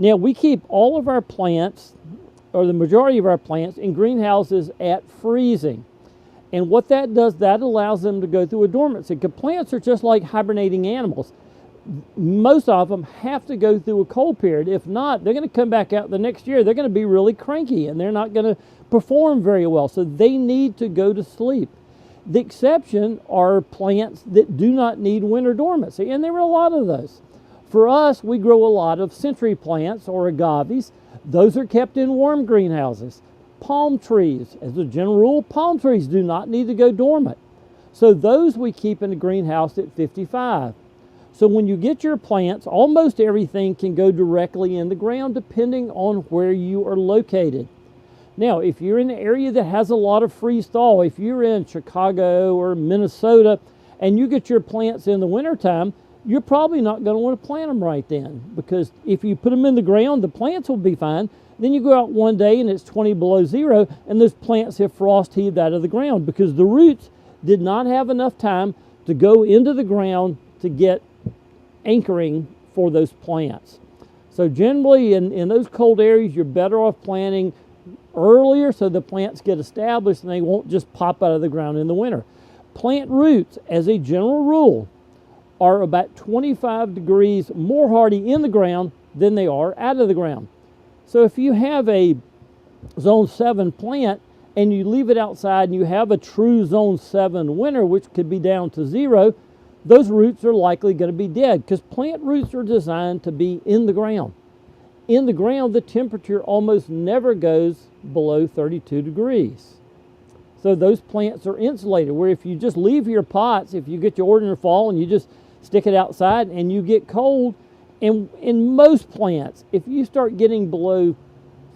Now, we keep all of our plants, or the majority of our plants, in greenhouses at freezing. And what that does, that allows them to go through a dormancy. Because plants are just like hibernating animals. Most of them have to go through a cold period. If not, they're going to come back out the next year. They're going to be really cranky and they're not going to perform very well. So they need to go to sleep. The exception are plants that do not need winter dormancy, and there are a lot of those. For us, we grow a lot of century plants or agaves. Those are kept in warm greenhouses. Palm trees, as a general rule, palm trees do not need to go dormant. So those we keep in the greenhouse at 55. So when you get your plants, almost everything can go directly in the ground depending on where you are located. Now, if you're in an area that has a lot of freeze thaw, if you're in Chicago or Minnesota and you get your plants in the wintertime, you're probably not going to want to plant them right then, because if you put them in the ground, the plants will be fine. Then you go out one day and it's 20 below zero and those plants have frost heaved out of the ground because the roots did not have enough time to go into the ground to get anchoring for those plants. So generally in those cold areas, you're better off planting earlier so the plants get established and they won't just pop out of the ground in the winter. Plant roots, as a general rule, are about 25 degrees more hardy in the ground than they are out of the ground. So if you have a zone 7 plant and you leave it outside and you have a true zone 7 winter, which could be down to zero, those roots are likely going to be dead because plant roots are designed to be in the ground. In the ground, the temperature almost never goes below 32 degrees. So those plants are insulated, where if you just leave your pots, if you get your order in the fall and you just stick it outside and you get cold, and in most plants, if you start getting below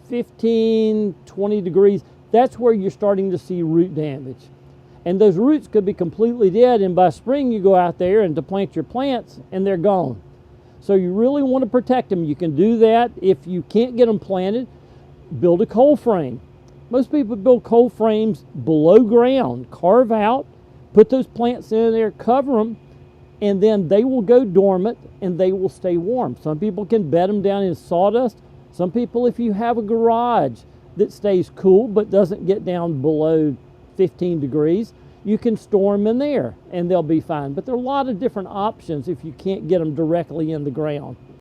15, 20 degrees, that's where you're starting to see root damage. And those roots could be completely dead, and by spring you go out there and to plant your plants and they're gone. So you really want to protect them. You can do that. If you can't get them planted, build a cold frame. Most people build cold frames below ground, carve out, put those plants in there, cover them, and then they will go dormant and they will stay warm. Some people can bed them down in sawdust. Some people, if you have a garage that stays cool but doesn't get down below 15 degrees, you can store them in there and they'll be fine. But there are a lot of different options if you can't get them directly in the ground.